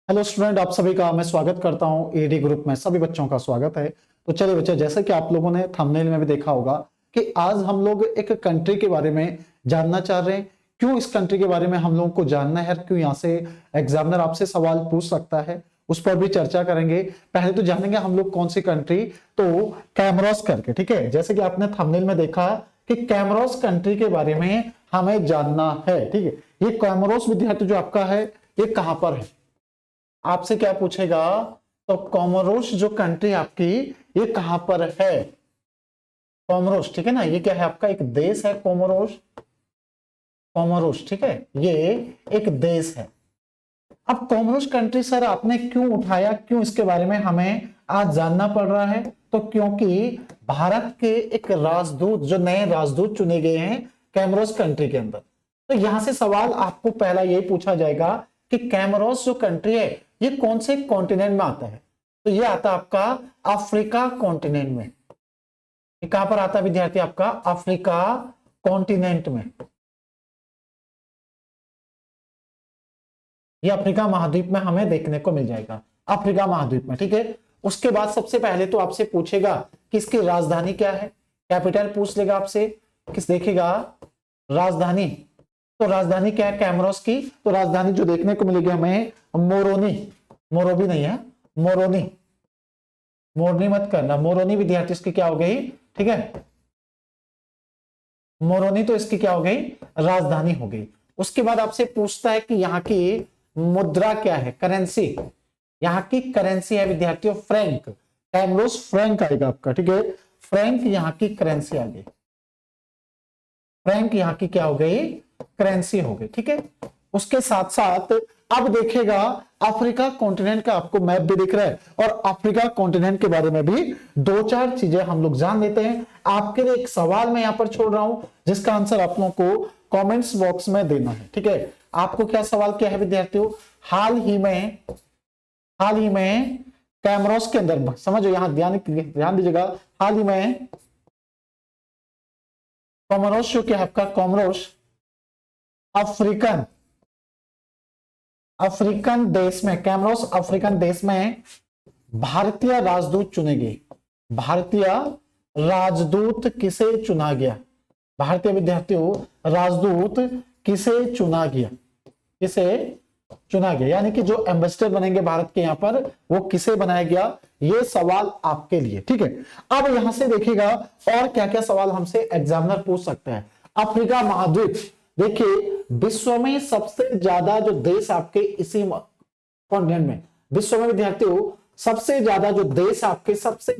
Hello student, आप सभी का मैं स्वागत करता हूं ईडी ग्रुप में। सभी बच्चों का स्वागत है। तो चलिए बच्चे, जैसे कि आप लोगों ने थंबनेल में भी देखा होगा कि आज हम लोग एक कंट्री के बारे में जानना चाह रहे हैं। क्यों इस कंट्री के बारे में हम लोगों को जानना है, क्यों यहाँ से एग्जामिनर आपसे सवाल पूछ सकता है, उस पर भी चर्चा करेंगे। पहले तो जानेंगे हम लोग कौन सी कंट्री, तो कैमरोस करके। ठीक है, जैसे कि आपने थंबनेल में देखा कि कैमरोस कंट्री के बारे में हमें जानना है। ठीक है, ये कैमरोस विद्यार्थी जो आपका है ये कहां पर है, आपसे क्या पूछेगा, तो कोमोरोस जो कंट्री आपकी ये कहां पर है, कोमोरोस। ठीक है ना, ये क्या है आपका एक देश है कोमोरोस। कोमोरोस, ठीक है, ये एक देश है। अब कोमोरोस कंट्री सर आपने क्यों उठाया, क्यों इसके बारे में हमें आज जानना पड़ रहा है, तो क्योंकि भारत के एक राजदूत, जो नए राजदूत चुने गए हैं कैमरोस कंट्री के अंदर, तो यहां से सवाल आपको पहला यही पूछा जाएगा कि कैमरोस जो कंट्री है ये कौन से कॉन्टिनेंट में आता है। तो ये आता है आपका अफ्रीका कॉन्टिनेंट में। ये कहां पर आता है विद्यार्थी, आपका अफ्रीका कॉन्टिनेंट में। ये अफ्रीका महाद्वीप में हमें देखने को मिल जाएगा, अफ्रीका महाद्वीप में। ठीक है, उसके बाद सबसे पहले तो आपसे पूछेगा कि इसकी राजधानी क्या है, कैपिटल पूछ लेगा आपसे, किस देखेगा राजधानी। तो राजधानी क्या है कैमरोस की, तो राजधानी जो देखने को मिलेगी हमें मोरोनी, मोरोबी नहीं है, मोरोनी, मोरनी मत करना, मोरोनी विद्यार्थी इसकी क्या हो गई। ठीक है, मोरोनी तो इसकी क्या हो गई, राजधानी हो गई। उसके बाद आपसे पूछता है कि यहाँ की मुद्रा क्या है, करेंसी। यहाँ की करेंसी है विद्यार्थियों फ्रैंक, कैमरोस फ्रैंक आएगा आपका। ठीक है, फ्रैंक यहाँ की करेंसी आ गई, फ्रैंक यहाँ की क्या हो गई, करेंसी हो गई। ठीक है, उसके साथ साथ अब देखेगा अफ्रीका कॉन्टिनेंट का आपको मैप भी दिख रहा है, और अफ्रीका कॉन्टिनेंट के बारे में भी दो चार चीजें हम लोग जान लेते हैं। आपके लिए एक सवाल मैं यहां पर छोड़ रहा हूं जिसका आंसर आप लोगों को कमेंट्स बॉक्स में देना है। ठीक है, आपको क्या सवाल क्या है विद्यार्थियों, हाल ही में कैमरोस के अंदर, समझो यहां ध्यान दीजिएगा, हाल ही में कोमोरोस जो क्या है आपका, कोमोरोस अफ्रीकन देश में, कैमरोस अफ्रीकन देश में भारतीय राजदूत चुने गए। भारतीय राजदूत किसे चुना गया, भारतीय विद्यार्थियों राजदूत किसे चुना गया, किसे चुना गया, यानी कि जो एम्बेसडर बनेंगे भारत के यहां पर वो किसे बनाया गया, ये सवाल आपके लिए। ठीक है, अब यहां से देखिएगा और क्या क्या सवाल हमसे एग्जामिनर पूछ सकते हैं। अफ्रीका महाद्वीप, देखिए विश्व में सबसे ज्यादा जो देश आपके इसी कॉन्टिनेंट में, विश्व में विद्यार्थियों सबसे ज्यादा जो देश आपके, सबसे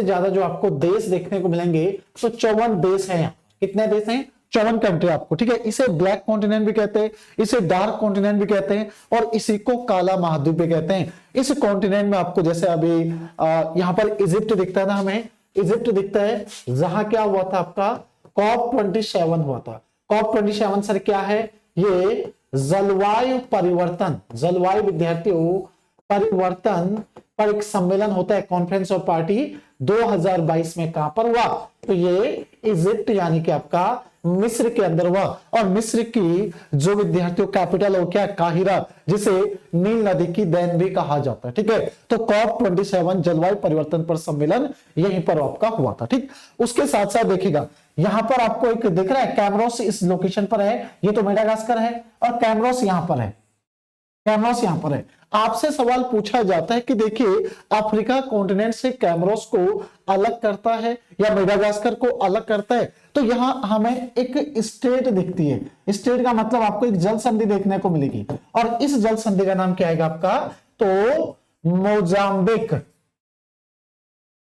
ज्यादा जो आपको देश देखने को मिलेंगे, तो 54 देश हैं। कितने देश हैं, 54 कंट्री आपको। ठीक है, इसे ब्लैक कॉन्टिनेंट भी कहते हैं, इसे डार्क कॉन्टिनेंट भी कहते हैं, और इसी को काला महाद्वीप भी कहते हैं। इस कॉन्टिनेंट में आपको जैसे अभी यहां पर इजिप्ट दिखता है ना, हमें इजिप्ट दिखता है, जहां क्या हुआ था आपका COP27 हुआ था। COP27 सर क्या है, ये जलवायु परिवर्तन, जलवायु विद्यार्थियों परिवर्तन पर एक सम्मेलन होता है, कॉन्फ्रेंस ऑफ पार्टी 2022 में कहां पर हुआ, तो ये इजिप्ट यानी कि आपका मिस्र के अंदर हुआ। और मिस्र की जो विद्यार्थियों कैपिटल हो क्या, काहिरा, जिसे नील नदी की देन भी कहा जाता है। ठीक है, तो COP27 जलवायु परिवर्तन पर सम्मेलन यहीं पर आपका हुआ था। ठीक, उसके साथ साथ देखिएगा यहां पर आपको एक दिख रहा है, कैमरोस इस लोकेशन पर है, ये तो मेडागास्कर है, और कैमरोस यहां पर है, कैमरोस यहां पर है। आपसे सवाल पूछा जाता है कि देखिए अफ्रीका कॉन्टिनेंट से कैमरोस को अलग करता है या मेडागास्कर को अलग करता है, तो यहां हमें एक स्टेट दिखती है। स्टेट का मतलब आपको एक जल संधि देखने को मिलेगी, और इस जल संधि का नाम क्या आएगा आपका, तो मोजाम्बिक।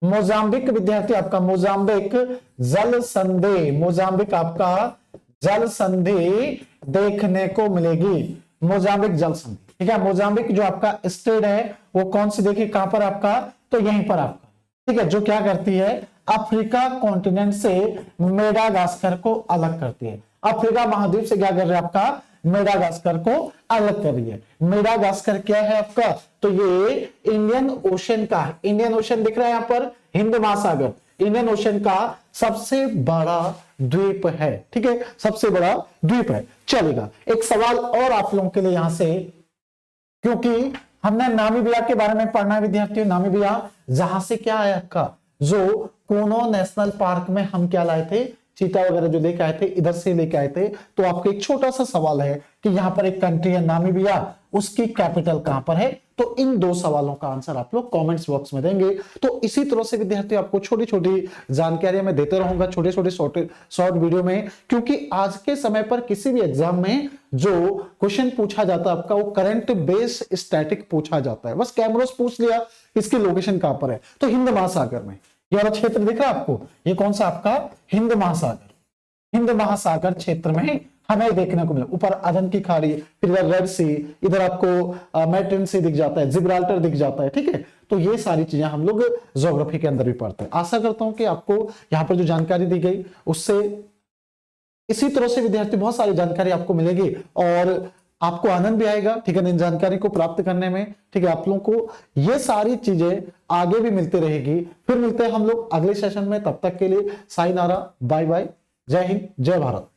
मोजाम्बिक विद्यार्थी आपका, मोजाम्बिक जल संधि, मोजाम्बिक आपका जल संधि देखने को मिलेगी, मोजाम्बिक जल संधि। ठीक है, मोजाम्बिक जो आपका स्टेट है वो कौन सी, देखिए कहां पर आपका, तो यहीं पर आपका। ठीक है, जो क्या करती है, अफ्रीका कॉन्टिनेंट से मेडागास्कर को अलग करती है। अफ्रीका महाद्वीप से क्या कर रहे हैं आपका, मेडागास्कर को अलग कर रही है। मेडागास्कर क्या है आपका, तो ये इंडियन ओशन का, इंडियन ओशन दिख रहा है यहां पर, हिंद महासागर, इंडियन ओशन का सबसे बड़ा द्वीप है। ठीक है, सबसे बड़ा द्वीप है। चलेगा, एक सवाल और आप लोगों के लिए यहां से क्योंकि हमने नामीबिया के बारे में पढ़ना है विद्यार्थियों। नामीबिया जहां से क्या है आपका, जो कोनो नेशनल पार्क में हम क्या लाए थे, चीता वगैरह जो लेके आए थे, इधर से लेके आए थे। तो आपको एक छोटा सा सवाल है कि यहां पर एक कंट्री है नामीबिया, उसकी कैपिटल कहां पर है। तो इन दो सवालों का आंसर आप लोग कमेंट्स बॉक्स में देंगे। तो इसी तरह से विद्यार्थी आपको छोटी छोटी जानकारियां मैं देते रहूंगा छोटे छोटे शॉर्ट वीडियो में, क्योंकि आज के समय पर किसी भी एग्जाम में जो क्वेश्चन पूछा जाता है आपका, वो करंट बेस स्टैटिक पूछा जाता है। बस कैमरोस पूछ लिया इसकी लोकेशन कहां पर है, तो हिंद महासागर में। ये वाला क्षेत्र दिख रहा है आपको, ये कौन सा आपका हिंद महासागर, हिंद महासागर क्षेत्र में हमें देखने को मिला। ऊपर अदन की खाड़ी, फिर इधर रेड सी, इधर आपको मेडिटेरेनियन सी दिख जाता है, जिब्राल्टर दिख जाता है, ठीक है। तो ये सारी चीजें हम लोग ज्योग्राफी के अंदर भी पढ़ते हैं। आशा करता हूं कि आपको यहां पर जो जानकारी दी गई उससे इसी तरह से विद्यार्थी बहुत सारी जानकारी आपको मिलेगी और आपको आनंद भी आएगा, ठीक है, इन जानकारी को प्राप्त करने में। ठीक है, आप लोगों को ये सारी चीजें आगे भी मिलती रहेगी। फिर मिलते हैं हम लोग अगले सेशन में, तब तक के लिए साइनारा, बाय बाय, जय हिंद, जय भारत।